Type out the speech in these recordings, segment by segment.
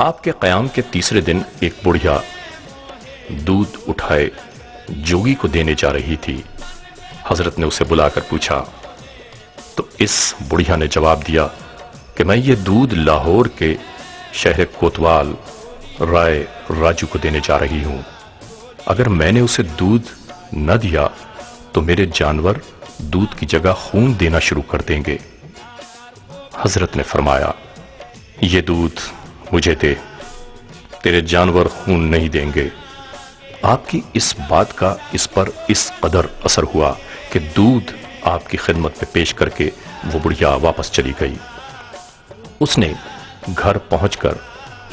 آپ کے قیام کے تیسرے دن ایک بڑھیا دودھ اٹھائے جوگی کو دینے جا رہی تھی۔ حضرت نے اسے بلا کر پوچھا تو اس بڑھیا نے جواب دیا کہ میں یہ دودھ لاہور کے شہر کوتوال رائے راجو کو دینے جا رہی ہوں۔ اگر میں نے اسے دودھ نہ دیا تو میرے جانور دودھ کی جگہ خون دینا شروع کر دیں گے۔ حضرت نے فرمایا یہ دودھ مجھے دے، تیرے جانور خون نہیں دیں گے۔ آپ کی اس بات کا اس پر اس قدر اثر ہوا کہ دودھ آپ کی خدمت میں پیش کر کے وہ بڑھیا واپس چلی گئی۔ اس نے گھر پہنچ کر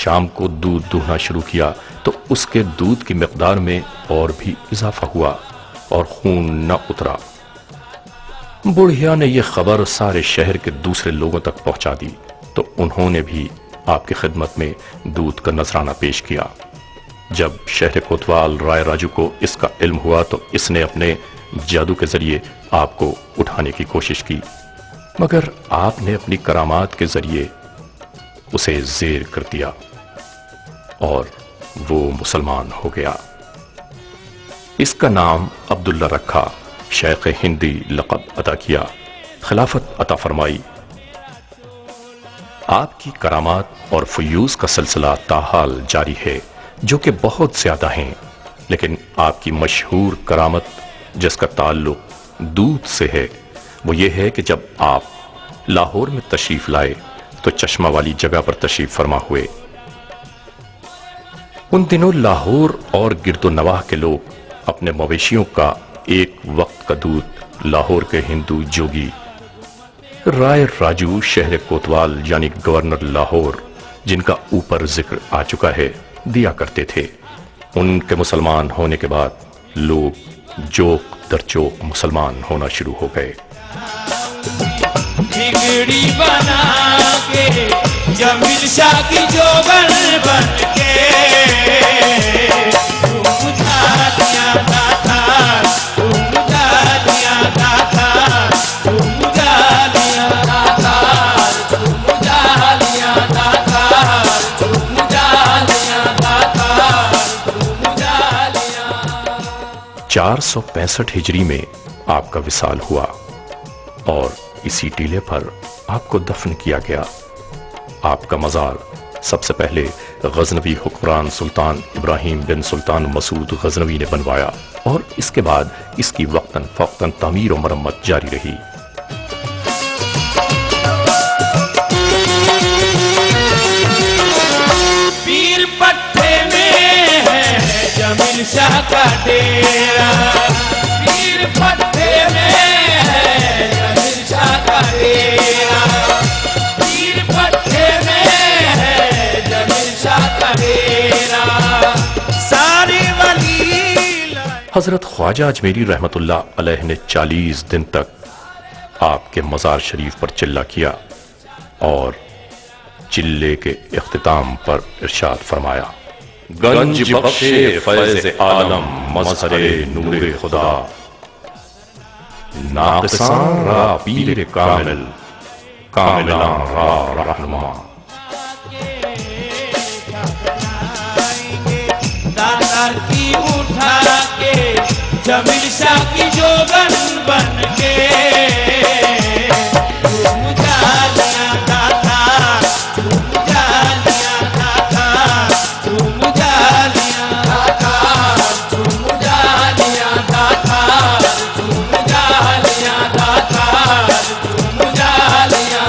شام کو دودھ دہنا شروع کیا تو اس کے دودھ کی مقدار میں اور بھی اضافہ ہوا اور خون نہ اترا۔ بڑھیا نے یہ خبر سارے شہر کے دوسرے لوگوں تک پہنچا دی تو انہوں نے بھی آپ کی خدمت میں دودھ کا نذرانہ پیش کیا۔ جب شہر کوتوال رائے راجو کو اس کا علم ہوا تو اس نے اپنے جادو کے ذریعے آپ کو اٹھانے کی کوشش کی، مگر آپ نے اپنی کرامات کے ذریعے اسے زیر کر دیا اور وہ مسلمان ہو گیا۔ اس کا نام عبداللہ رکھا، شیخ ہندی لقب عطا کیا، خلافت عطا فرمائی۔ آپ کی کرامات اور فیوز کا سلسلہ تاحال جاری ہے جو کہ بہت زیادہ ہیں، لیکن آپ کی مشہور کرامت جس کا تعلق دودھ سے ہے وہ یہ ہے کہ جب آپ لاہور میں تشریف لائے تو چشمہ والی جگہ پر تشریف فرما ہوئے۔ ان دنوں لاہور اور گرد و نواح کے لوگ اپنے مویشیوں کا ایک وقت کا دودھ لاہور کے ہندو جوگی رائے راجو شہر کوتوال یعنی گورنر لاہور، جن کا اوپر ذکر آ چکا ہے، دیا کرتے تھے۔ ان کے مسلمان ہونے کے بعد لوگ جوک در چوک مسلمان ہونا شروع ہو گئے۔ بگڑی بنا کے جمیل شاہ کی جوگن بن کے تم بجھا دیا تھا، تم بجھا دیا تھا، تم بجھا دیا تھا، تم بجھا دیا تھا، تم بجھا دیا تھا، تم بجھا دیا۔ 465 ہجری میں آپ کا وصال ہوا اور اسی ٹیلے پر آپ کو دفن کیا گیا۔ آپ کا مزار سب سے پہلے غزنوی حکمران سلطان ابراہیم بن سلطان مسعود غزنوی نے بنوایا اور اس کے بعد اس کی وقتاً فوقتاً تعمیر و مرمت جاری رہی۔ پیر پٹھے میں ہے جمیل شاہ کا ڈیرا، پیر پٹھے میں ہے جمیل شاہ کا ڈیرا، پیر پٹھے میں ہے جمیل شاہ کا ڈیرا، سارے ولی حضرت خواجہ اجمیری رحمت اللہ علیہ نے 40 دن تک آپ کے مزار شریف پر چلہ کیا اور چلے کے اختتام پر ارشاد فرمایا گنج بخشے فیض عالم مظہر نور خدا، ناقصان را پیر کامل، کاملان را رہنما۔ دادار کی اٹھا کے جمیل شاہ کی جوگن بن کے تم جالیا تھا، تم جالیا تھا، تم جالیا تھا، تم جالیا تھا، تم جالیا تھا، تم جالیا۔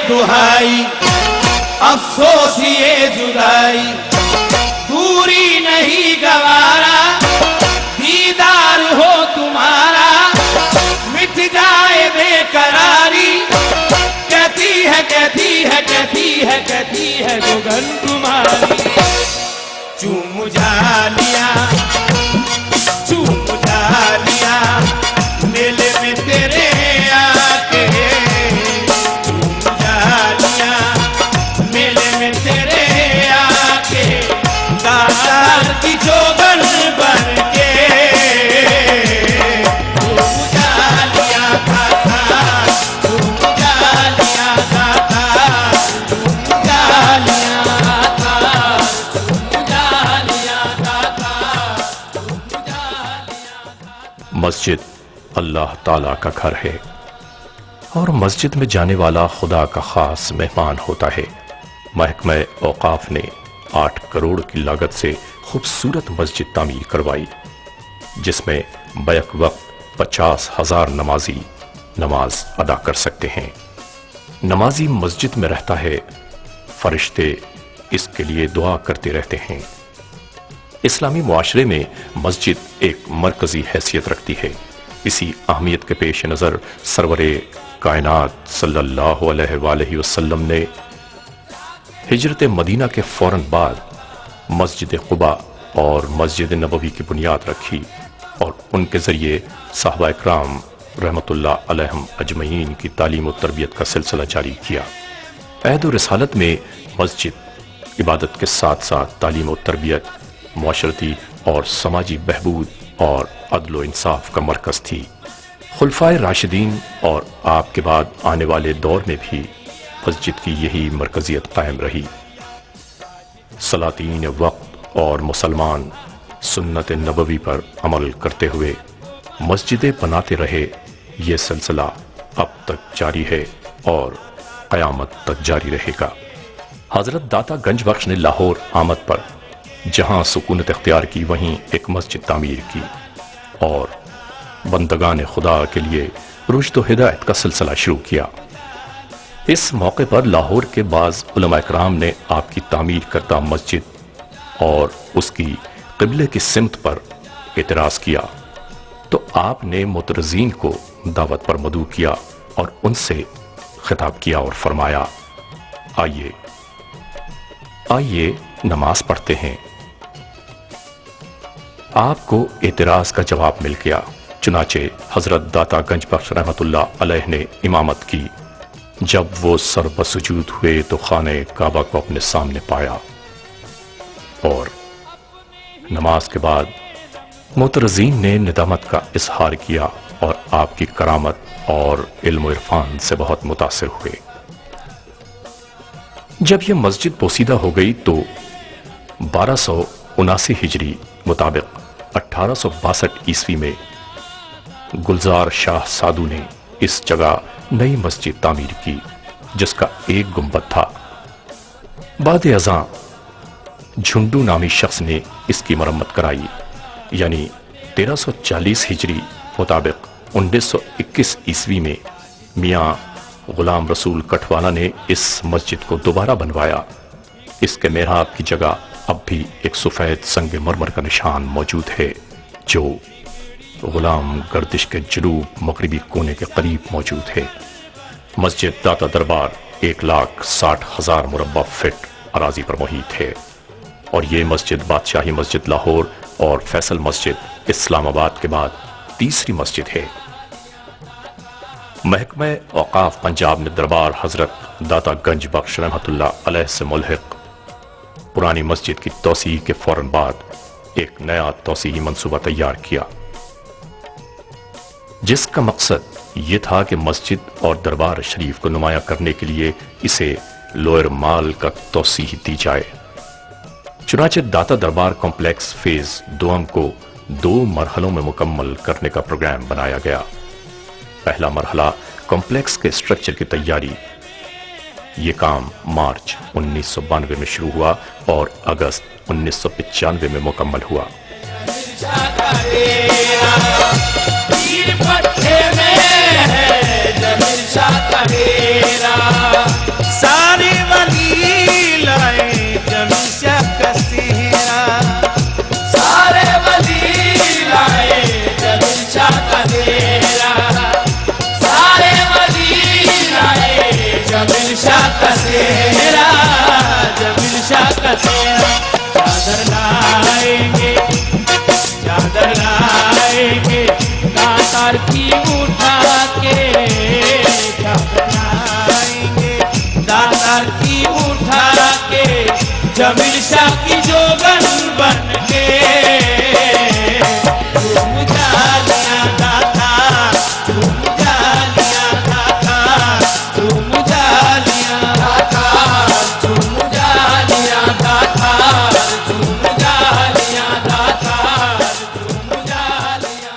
دہائی افسوس یہ جدائی، دوری نہیں گوارا، دیدار ہو تمہارا، مٹ جائے بے قراری، کہتی ہے کہتی ہے کہتی ہے کہتی ہے گگن تمہاری، چوم جا لیا مسجد اللہ تعالیٰ کا گھر ہے اور مسجد میں جانے والا خدا کا خاص مہمان ہوتا ہے۔ محکمہ اوقاف نے 8 کروڑ کی لاگت سے خوبصورت مسجد تعمیر کروائی، جس میں بیک وقت 50,000 نمازی نماز ادا کر سکتے ہیں۔ نمازی مسجد میں رہتا ہے، فرشتے اس کے لیے دعا کرتے رہتے ہیں۔ اسلامی معاشرے میں مسجد ایک مرکزی حیثیت رکھتی ہے۔ اسی اہمیت کے پیش نظر سرور کائنات صلی اللہ علیہ وآلہ وسلم نے ہجرت مدینہ کے فوراً بعد مسجد قباء اور مسجد نبوی کی بنیاد رکھی اور ان کے ذریعے صحابہ اکرام رحمت اللہ علیہم اجمعین کی تعلیم و تربیت کا سلسلہ جاری کیا۔ عہد و رسالت میں مسجد عبادت کے ساتھ ساتھ تعلیم و تربیت، معاشرتی اور سماجی بہبود اور عدل و انصاف کا مرکز تھی۔ خلفائے راشدین اور آپ کے بعد آنے والے دور میں بھی مسجد کی یہی مرکزیت قائم رہی۔ سلاطین وقت اور مسلمان سنت نبوی پر عمل کرتے ہوئے مسجدیں بناتے رہے۔ یہ سلسلہ اب تک جاری ہے اور قیامت تک جاری رہے گا۔ حضرت داتا گنج بخش نے لاہور آمد پر جہاں سکونت اختیار کی، وہیں ایک مسجد تعمیر کی اور بندگان خدا کے لیے رشد و ہدایت کا سلسلہ شروع کیا۔ اس موقع پر لاہور کے بعض علماء کرام نے آپ کی تعمیر کردہ مسجد اور اس کی قبلے کی سمت پر اعتراض کیا، تو آپ نے معترضین کو دعوت پر مدعو کیا اور ان سے خطاب کیا اور فرمایا، آئیے نماز پڑھتے ہیں۔ آپ کو اعتراض کا جواب مل گیا، چنانچہ حضرت داتا گنج بخش رحمت اللہ علیہ نے امامت کی۔ جب وہ سر بسجود ہوئے تو خانہ کعبہ کو اپنے سامنے پایا اور نماز کے بعد معترضین نے ندامت کا اظہار کیا اور آپ کی کرامت اور علم و عرفان سے بہت متاثر ہوئے۔ جب یہ مسجد پوسیدہ ہو گئی تو 1279 ہجری مطابق 1862 عیسوی میں گلزار شاہ سادو نے اس جگہ نئی مسجد تعمیر کی، جس کا ایک گنبد تھا۔ بعد ازاں جھنڈو نامی شخص نے اس کی مرمت کرائی، یعنی 1340 ہجری مطابق 1921 عیسوی میں میاں غلام رسول کٹھوالا نے اس مسجد کو دوبارہ بنوایا۔ اس کے محراب کی جگہ اب بھی ایک سفید سنگ مرمر کا نشان موجود ہے، جو غلام گردش کے جنوب مغربی کونے کے قریب موجود ہے۔ مسجد داتا دربار 1,60,000 مربع فٹ اراضی پر محیط ہے اور یہ مسجد بادشاہی مسجد لاہور اور فیصل مسجد اسلام آباد کے بعد تیسری مسجد ہے۔ محکمہ اوقاف پنجاب نے دربار حضرت داتا گنج بخش رحمت اللہ علیہ سے ملحق پرانی مسجد کی توسیع کے فوراً بعد ایک نیا توسیعی منصوبہ تیار کیا، جس کا مقصد یہ تھا کہ مسجد اور دربار شریف کو نمایاں کرنے کے لیے اسے لوئر مال کا توسیع دی جائے۔ چنانچہ داتا دربار کمپلیکس فیز 2 کو 2 مرحلوں میں مکمل کرنے کا پروگرام بنایا گیا۔ پہلا مرحلہ کمپلیکس کے اسٹرکچر کی تیاری، یہ کام مارچ 1992 میں شروع ہوا اور اگست 1995 میں مکمل ہوا۔ ساری ولی لائے جمیل شاہ کا سہرا، سارے ولی لائے جمیل شاہ کا سہرا، سارے ولی لائے جمیل شاہ کا سہرا، جمیل شاہ کا سہرا۔ چادر لائیں گے، چادر لائیں گے، کاتار کی اٹھا کے چادر لائیں گے، داتار کی اٹھا کے جمیل شاہ کی جوگن بن کے جھوم جالیاں داتا، جھوم جالیاں داتا، جھوم جالیاں داتا، جھوم جالیاں داتا، جھوم جالیاں داتا، جھوم جالیاں